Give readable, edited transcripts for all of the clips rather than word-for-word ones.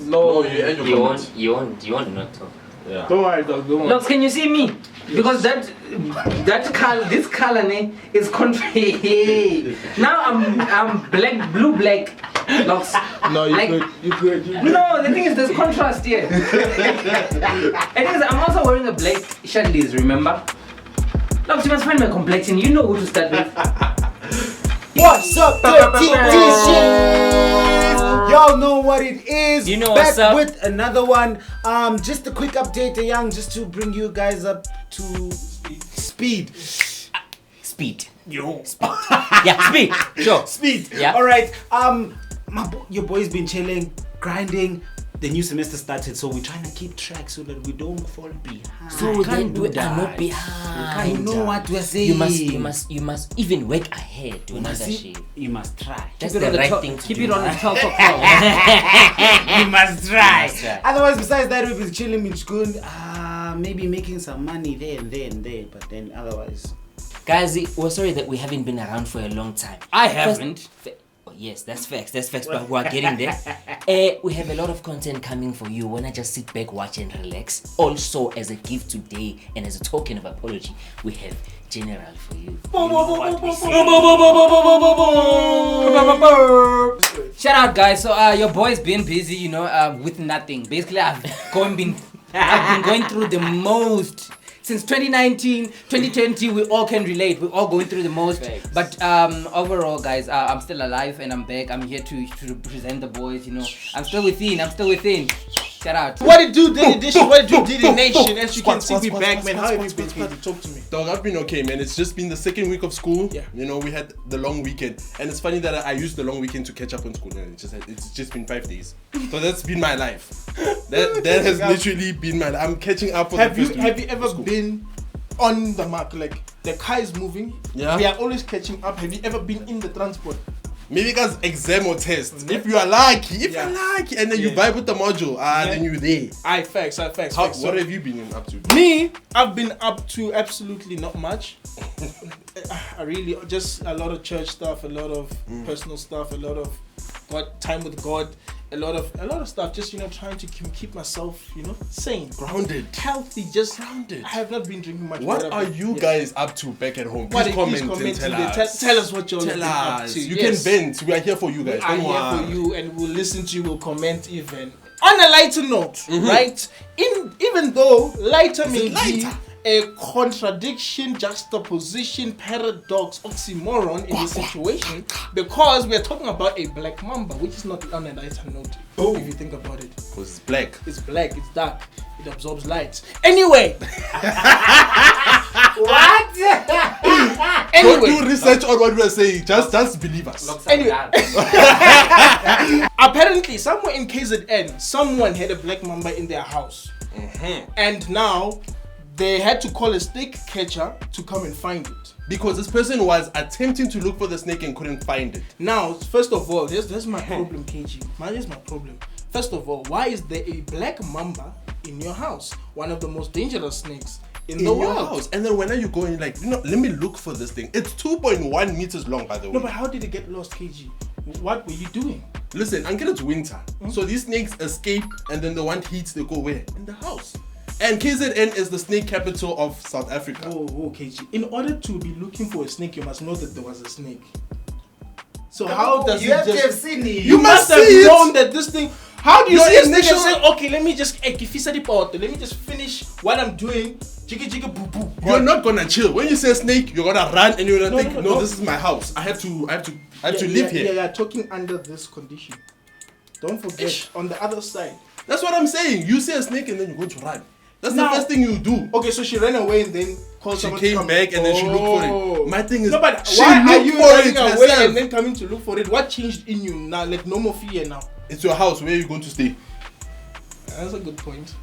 No, you won't not talk. Yeah. Don't worry, dog. Don't worry. Look, can you see me? Because that color, this color name is contrary. Now I'm black, blue, black. Looks. No, you good. No, the thing is there's contrast here. And I'm also wearing a black shirt, Liz, remember? Look, you must find my complexion. You know who to start with. What's up, DRTY DSHS? Y'all know what it is. You know back what's up. with another one. Just a quick update, young, just to bring you guys up to speed. Speed. Yo. Yeah, speed. Sure. Speed. Yeah. All right. Your boy's been chilling, grinding. The new semester started, so we're trying to keep track so that we don't fall behind. So can't then we are not behind. You know what we're saying. You must even work ahead to another shit. You must try. That's the right thing to do. Keep it on the top of You must try. Otherwise, besides that, we've been chilling in school. Maybe making some money there and there. But then otherwise, guys, we're sorry that we haven't been around for a long time. I haven't. Yes, that's facts, but we are getting there. We have a lot of content coming for you. Wanna just sit back, watch and relax. Also, as a gift today and as a token of apology, we have General for you. Shout out, guys. So your boy's been busy, with nothing. Basically, I've been going through the most. Since 2019, 2020, we all can relate. We're all going through the most. Thanks. But overall, guys, I'm still alive and I'm back. I'm here to represent the boys. I'm still within. Shout out. What it do, DRTY DSHS? What it do, DRTY Nation? As you can see, we back, man. How have you been? Talk to me. Dog, I've been okay, man. It's just been the second week of school. Yeah. We had the long weekend, and it's funny that I used the long weekend to catch up on school. It's just been 5 days, so that's been my life. That has literally been my life. I'm catching up. Have you ever been on the mark? Like the car is moving. Yeah. We are always catching up. Have you ever been in the transport? Maybe because exam or test. If you are lucky, and then you vibe with the module, then you're there. Facts. What have you been up to? Me, I've been up to absolutely not much. I really just a lot of church stuff, a lot of personal stuff, a lot of time with God, a lot of stuff. Just trying to keep myself, sane, grounded, healthy, just grounded. I have not been drinking much. What are you guys up to back at home? Please comment and tell us. Tell us what you're up to. You can vent. We are here for you guys. We are here for you, and we'll listen to you. We'll comment even. On a lighter note, right? Even though lighter may be a contradiction, juxtaposition, paradox, oxymoron in this situation, because we are talking about a black mamba, which is not on a lighter note. If you think about it, because it's black. It's black. It's dark. It absorbs light. Anyway. What? Don't do research on what we are saying. Just believe us. Anyway. Apparently, somewhere in KZN, someone had a black mamba in their house, and now they had to call a snake catcher to come and find it. Because this person was attempting to look for the snake and couldn't find it. Now, first of all, here's my problem, KG. Here's my problem. First of all, why is there a black mamba in your house? One of the most dangerous snakes in the world. House. And then when are you going let me look for this thing. It's 2.1 meters long, by the way. No, but how did it get lost, KG? What were you doing? Listen, until it's winter. So these snakes escape and then the one heats, they go where? In the house. And KZN is the snake capital of South Africa. Oh, KG. In order to be looking for a snake, you must know that there was a snake. So how does you have to have seen it? You must have known that this thing. How do you see a snake and say, okay, let me just let me just finish what I'm doing. Jiggy boo boo. You're not gonna chill. When you say snake, you're gonna run and you're gonna think, no, this is my house. I have to live here. Yeah, talking under this condition. Don't forget, on the other side. That's what I'm saying. You see a snake and then you're going to run. That's the first thing you do. Okay, so she ran away and then called someone to come. She came back and then she looked for it. My thing is, no, but why are you running away and then coming to look for it? What changed in you now? Like no more fear now. It's your house. Where are you going to stay? That's a good point.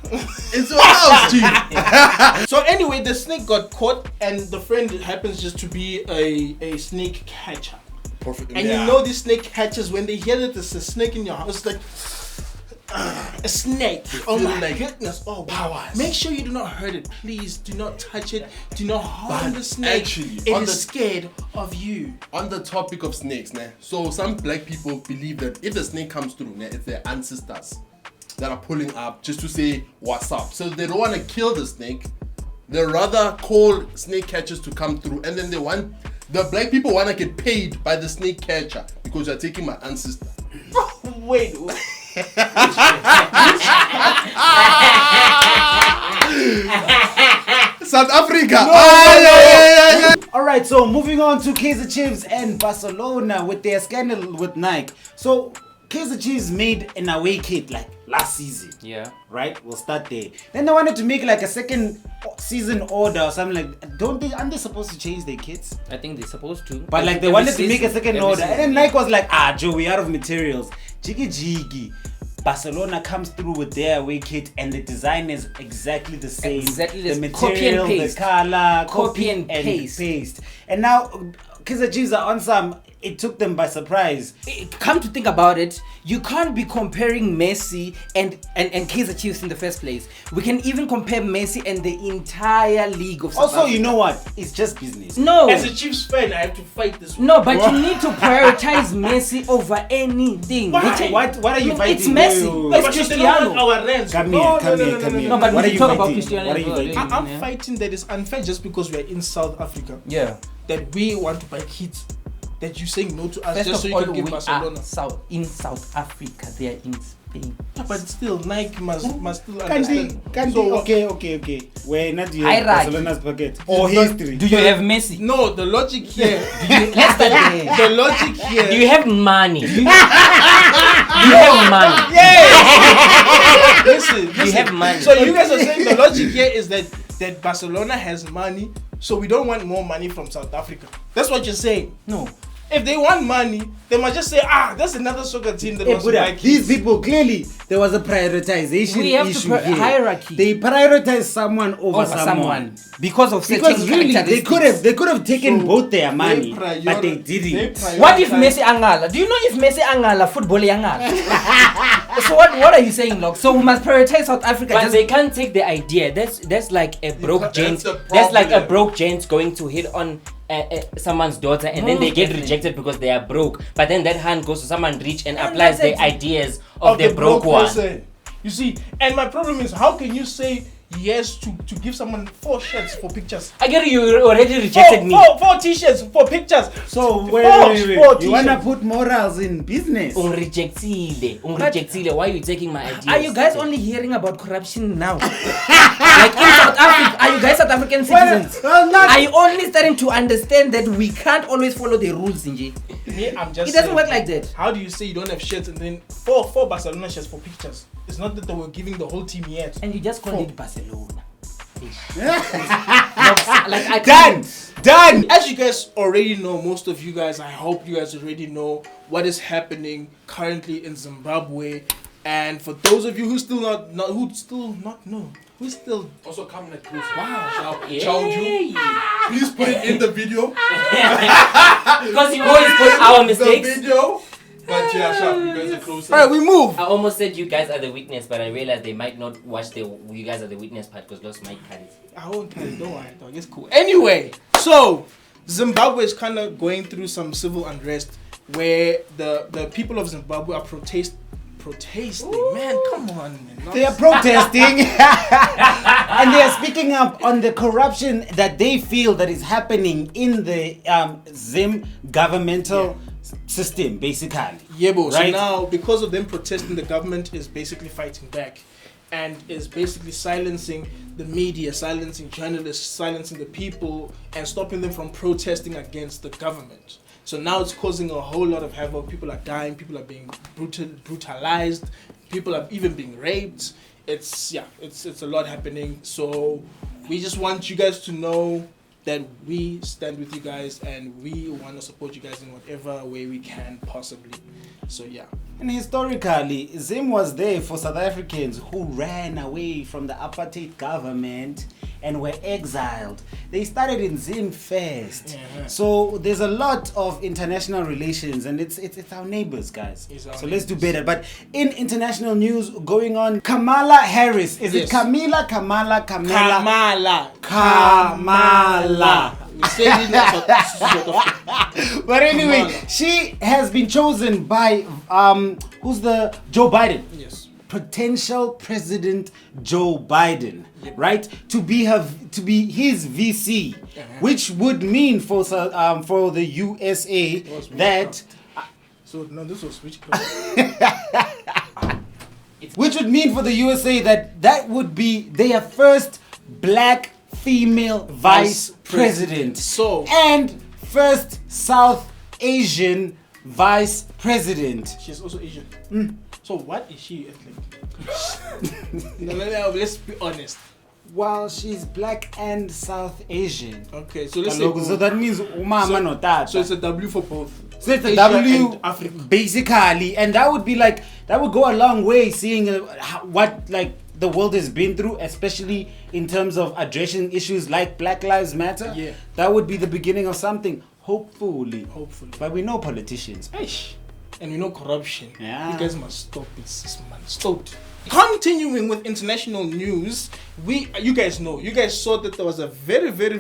It's your house, G. So anyway, the snake got caught and the friend happens just to be a snake catcher. Perfect. And you know these snake catchers, when they hear that there's a snake in your house, it's like, a snake. Oh my goodness. Oh wow. Make sure you do not hurt it. Please do not touch it. Do not harm the snake. Actually, it is scared of you. On the topic of snakes, so some black people believe that if the snake comes through, it's their ancestors. that are pulling up just to say what's up. So they don't want to kill the snake. They rather call snake catchers to come through, and then the black people want to get paid by the snake catcher because you're taking my ancestor. Wait. South Africa. All right, so moving on to Kaizer Chiefs and Barcelona with their scandal with Nike. So Kaizer Chiefs made an away kit like last season. Yeah. Right? We'll start there. Then they wanted to make like a second season order or something like. Aren't they supposed to change their kits? I think they're supposed to. But like they wanted to make a second order, and then Nike was like, Joe, we out of materials. Jiggy. Barcelona comes through with their away kit, and the design is exactly the same. Exactly the the material, copy and paste. the color, Copy and paste. And now Kaizer Chiefs are on some. It took them by surprise. Come to think about it, you can't be comparing Messi and Kaizer Chiefs in the first place. We can even compare Messi and the entire league of South Also, Africa. you know what? It's just business. No. As a Chiefs fan, I have to fight this one. No, but you need to prioritize Messi over anything. Why? What are you fighting? It's Messi. Wait, It's But they don't Cristiano. want our rents. Come No, here. No, but What we are you talk about fighting? Cristiano What are as you well. fighting? I'm Yeah. fighting that it's unfair just because we're in South Africa. Yeah. That we want to buy kids. That you're saying no to us First just so of you all, can give we Barcelona. are in South Africa. They are in Spain. Yeah, but still, Nike must still understand. Can't So be. what- Okay. We're not your Hierarchy. Barcelona's pocket or history. Do you have Messi? No, the logic here. Let's start there. The logic here. Do you have money? Do you have money? Listen. You have money. So you guys are saying the logic here is that Barcelona has money, so we don't want more money from South Africa. That's what you're saying. No. If they want money, they must just say, that's another soccer team that Hey, wants to buy Buddha, kids. these people clearly there was a prioritization We have to issue here. hierarchy. They prioritize someone over Over someone. because of certain Because really, characteristics. they could have taken So both their money, they but they priori- didn't. they What if prioritize- Messi angala? Do you know if Messi angala football angala? So what are you saying, Lok? So we must prioritize South Africa. But Just they can't take the idea. That's like a broke That's gent. the That's like a problem. broke gent going to hit on someone's daughter, and then they get Definitely. rejected because they are broke. But then that hand goes to someone rich and And applies that's the it. ideas of the broke one. person. You see, and my problem is, how can you say yes to give someone 4 shirts for pictures? I get you already rejected me. Four t-shirts for pictures. So Four wait. You wanna t-shirts. put morals in business? Unrejectile. Why are you taking my ideas? Are you guys only hearing about corruption now? Like in South Africa, are you guys South African citizens? Are you only starting to understand that we can't always follow the rules, Nji? Me, I'm just It doesn't saying, work like that. How do you say you don't have shirts and then four Barcelona shirts for pictures? It's not that they were giving the whole team yet. And you just called Four. it Barcelona. Like I can't. Done. As you guys already know, most of you guys, I hope you guys already know what is happening currently in Zimbabwe. And for those of you who still not know, who still Also come like close. wow. Child you. Please put it in the video. Because you always put our mistakes. The video. But yeah, sharp. You guys are closer. All right, we move. I almost said you guys are the witness, but I realized they might not watch the you guys are the witness part because lost might cut it. I won't tell you, don't worry, dog. It's cool. Anyway, so Zimbabwe is kind of going through some civil unrest where the people of Zimbabwe are protesting. Man, come on, man. They are protesting and they are speaking up on the corruption that they feel that is happening in the Zim governmental system, basically. Yebo. So Right. now, because of them protesting, the government is basically fighting back and is basically silencing the media, silencing journalists, silencing the people, and stopping them from protesting against the government. So now it's causing a whole lot of havoc. People are dying. People are being brutalized. People are even being raped. It's a lot happening. So we just want you guys to know that we stand with you guys and we want to support you guys in whatever way we can possibly. So yeah. And historically, Zim was there for South Africans who ran away from the apartheid government and were exiled. They started in Zim first. Yeah. So there's a lot of international relations and it's our neighbors, guys. It's our So let's do neighbors. better. But in international news going on, Kamala Harris. Is it Yes. Kamala? Kamala. Kamala. We say it in sort of- But anyway, Kamala. she has been chosen by who's the Joe Biden. Yes. potential President Joe Biden, right, to be his VC, which would mean for the USA that. So no, this was which. Which would mean for the USA that would be their first black female vice president. So and first South Asian vice president. She's also Asian. So what is she ethnic? No, let's be honest. Well, she's black and South Asian. Okay, so let's say So that means umama no tata. So it's a W for both. So it's a Asia W and Africa. basically, and that would be like that would go a long way, seeing what like the world has been through, especially in terms of addressing issues like Black Lives Matter. Yeah, that would be the beginning of something. Hopefully. But we know politicians. Eish. And we know corruption. Yeah. You guys must stop it. This man, stop. Continuing with international news, you guys saw that there was a very big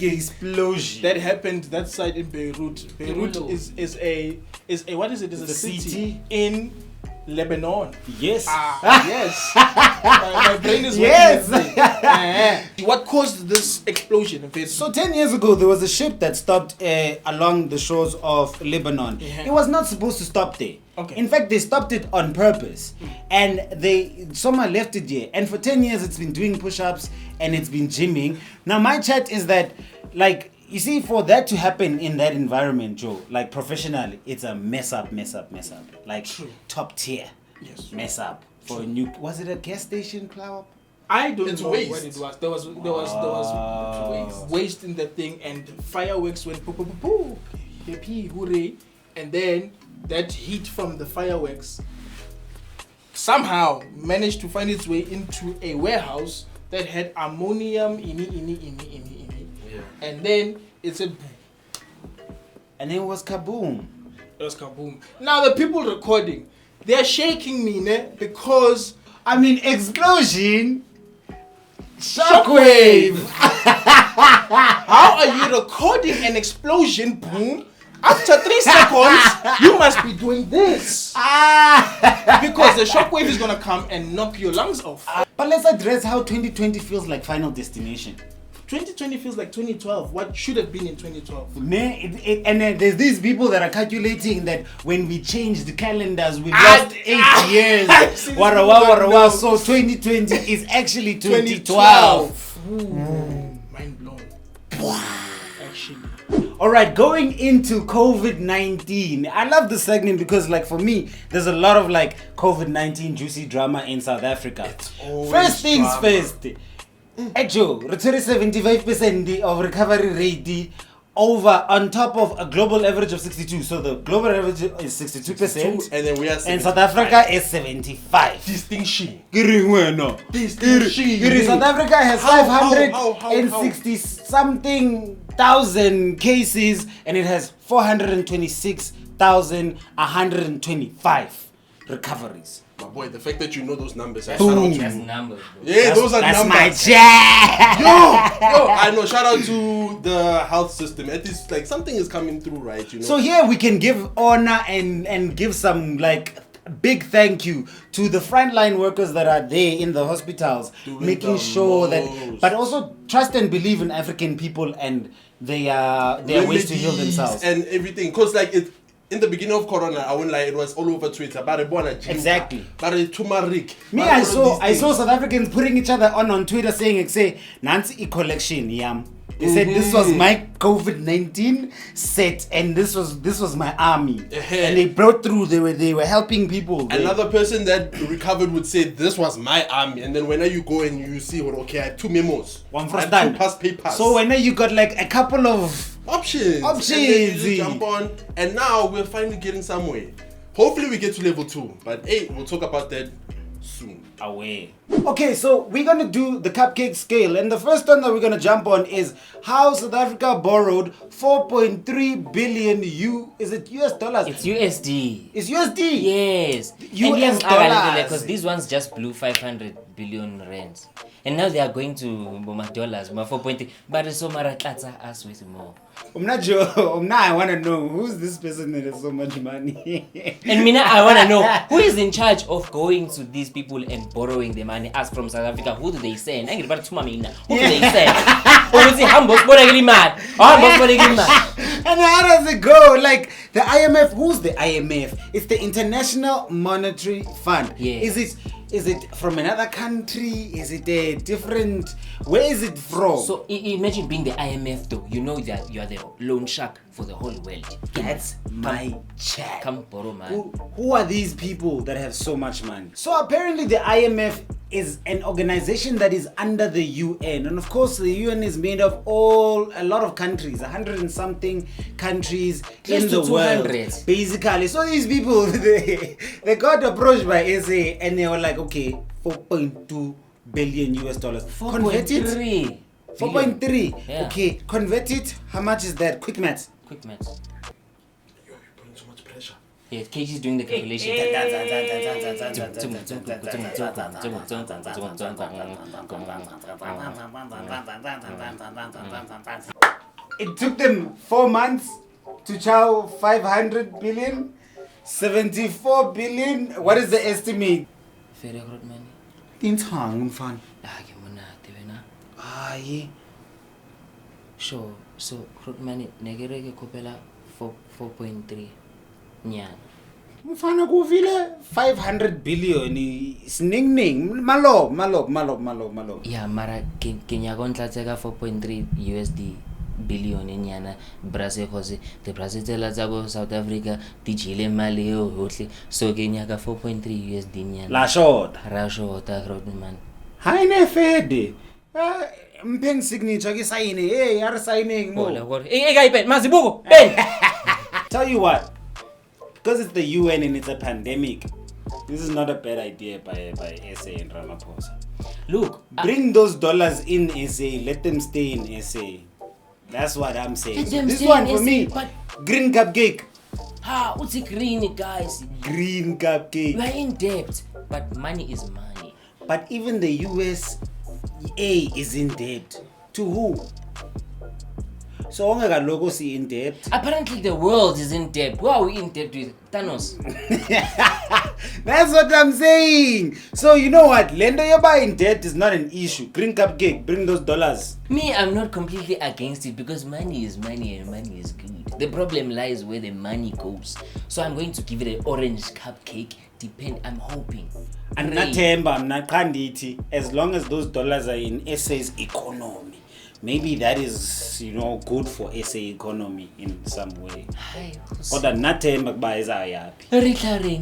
explosion that happened that side in Beirut. Beirut is a what is it? Is a city in Lebanon. Yes. Yes. my brain is working. What caused this explosion? So 10 years ago, there was a ship that stopped along the shores of Lebanon. It was not supposed to stop there. Okay. In fact, they stopped it on purpose. And someone left it here. And for 10 years, it's been doing push-ups and it's been gymming. Now, my chat is that, like, you see, for that to happen in that environment, Joe, like professionally, it's a mess up. Like, True. top tier. Yes. Mess up. For a new, was it a gas station plow up? I don't It's know waste. what it was. There was waste in the thing, and fireworks went poo poo poo poo, happy hooray, and then that heat from the fireworks somehow managed to find its way into a warehouse that had ammonium and then it said boom. And then it was kaboom. It was kaboom. Now the people recording, they're shaking me, because I mean, explosion. Shockwave. how are you recording an explosion? Boom. After 3 seconds, you must be doing this. Because the shockwave is gonna come and knock your lungs off. But let's address how 2020 feels like Final Destination. 2020 feels like 2012. What should have been in 2012? And then there's these people that are calculating that when we changed the calendars, we lost 8 years. Warawa. So 2020 is actually 2012. Mind blown. Actually. Alright, going into COVID-19. I love this segment because, like, for me, there's a lot of like COVID-19 juicy drama in South Africa. First things first. Joe, 75% of recovery rate over on top of a global average of 62. So the global average is 62%. And then we are and South Africa is 75. Distinction. South Africa has 560 something thousand cases and it has 426,125 recoveries. My boy, the fact that you know those numbers. That's numbers, bro. Yeah, those are That's numbers. my jam. Yo, I know. Shout out to the health system. At least, like, something is coming through, right? You know. So here we can give honor and give some like big thank you to the frontline workers that are there in the hospitals, Doing making the sure that, most. but also trust and believe in African people and their ways to heal Remedies themselves. and everything. Cause like it. In the beginning of Corona, I won't lie, it was all over Twitter. Exactly. Turmeric. Me, I saw South Africans putting each other on Twitter saying, Nancy collection, yam. They said this was my COVID-19 set and this was my army. And they brought through, they were helping people. Another person that recovered would say this was my army, and then when you go and you see, well, okay, I have 2 memos, One for I have stand. 2 past papers. So when you got like a couple of options, and then you just jump on, and now we're finally getting somewhere. Hopefully we get to level 2, but hey, we'll talk about that soon. Away. Okay, so we're gonna do the cupcake scale, and the first one that we're gonna jump on is how South Africa borrowed 4.3 billion is it US dollars? It's USD. It's USD. Yes. US dollars. Because these ones just blew 500 billion rands. And now they are going to dollars, 4.3. But it's so maratlatsa us with more. I'm not sure. I want to know who's this person that has so much money. And Mina, I want to know who is in charge of going to these people and borrowing the money. As from South Africa, who do they send? Who do they send? Or is it Hamburg? And how does it go? Like the IMF, who's the IMF? It's the International Monetary Fund. Yeah. Is it from another country? Is it a different? Where is it from? So imagine being the IMF though. You know that you are the loan shark for the whole world. That's my check. Come borrow money. Who are these people that have so much money? So apparently the IMF is an organization that is under the UN, and of course the UN is made of a lot of countries, 100 and something countries in the world, basically. So these people they got approached by SA and they were like, okay, 4.2 billion US dollars. 4.3. 4.3. Yeah. Okay, convert it. How much is that? Quick maths. Quick maths. You're putting so much pressure. Yeah, KG's doing the calculation. It took them 4 months to chow 500 billion, 74 billion. What is the estimate? Very good money. Intang mfana. Ke monate wena. Aye. Sure. So good money negere ke kopela 4.3 nyana. Mfana kuvile 500 billion sning malo. Yeah, mara Kenya kontlatse ka 4.3 USD billion nyana Brazil cause the Brazil tela tsa go South Africa di jile mali yo hohle so Kenya ka 4.3 USD nyana. La short. Ra shota man. Haine fede. Mpeng signature ke sign hey are signing mo. Guy pen mazibuko pen. Tell you what, because it's the UN and it's a pandemic, this is not a bad idea by SA and Ramaphosa. Look, bring those dollars in SA, let them stay in SA. That's what I'm saying. So this one for me, green cupcake. What's it green, guys? Green cupcake. We are in debt, but money is money. But even the USA is in debt. To who? So ongeka logo si in debt. Apparently the world is in debt. Who are we in debt with? Thanos. That's what I'm saying. So you know what? Lendo yoba in debt is not an issue. Green cupcake, bring those dollars. Me, I'm not completely against it because money is money and money is good. The problem lies where the money goes. So I'm going to give it an orange cupcake. I'm hoping. I'm not temba, I'm not kanditi. As long as those dollars are in SA's economy. Maybe that is, good for SA economy in some way.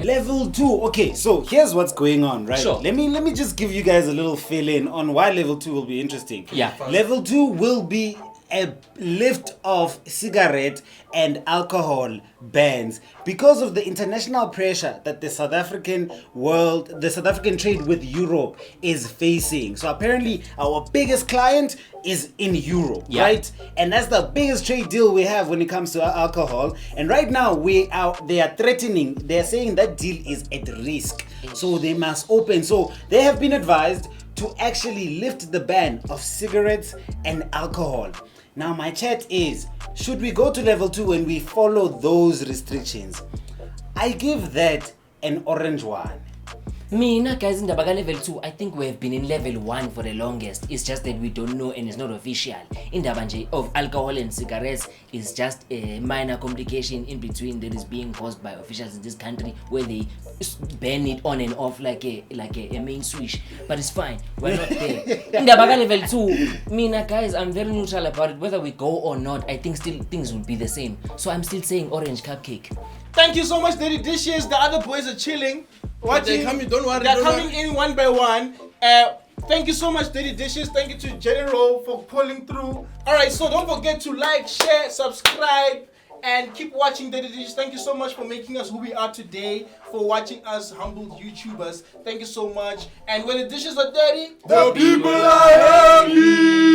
Level 2. Okay, so here's what's going on, right? Sure. Let me just give you guys a little fill in on why level 2 will be interesting. Yeah. Level 2 will be a lift of cigarette and alcohol bans because of the international pressure that the South African trade with Europe is facing. So apparently our biggest client is in Europe, right? And that's the biggest trade deal we have when it comes to alcohol. And right now they are threatening, they're saying that deal is at risk. So they must open. So they have been advised to actually lift the ban of cigarettes and alcohol. Now my chat is, should we go to level 2 when we follow those restrictions? I give that an orange one. Me, guys, in the baga level 2, I think we have been in level 1 for the longest. It's just that we don't know and it's not official. In the banje of alcohol and cigarettes is just a minor complication in between that is being caused by officials in this country where they ban it on and off like a main switch. But it's fine. We're not there. In the baga level 2, me, guys, I'm very neutral about it. Whether we go or not, I think still things will be the same. So I'm still saying orange cupcake. Thank you so much, Dirty Dishes. The other boys are chilling. They're coming, don't worry. They're coming in one by one. Thank you so much, Dirty Dishes. Thank you to General for pulling through. Alright, so don't forget to like, share, subscribe, and keep watching Dirty Dishes. Thank you so much for making us who we are today, for watching us humble YouTubers. Thank you so much. And when the dishes are dirty, the people are happy.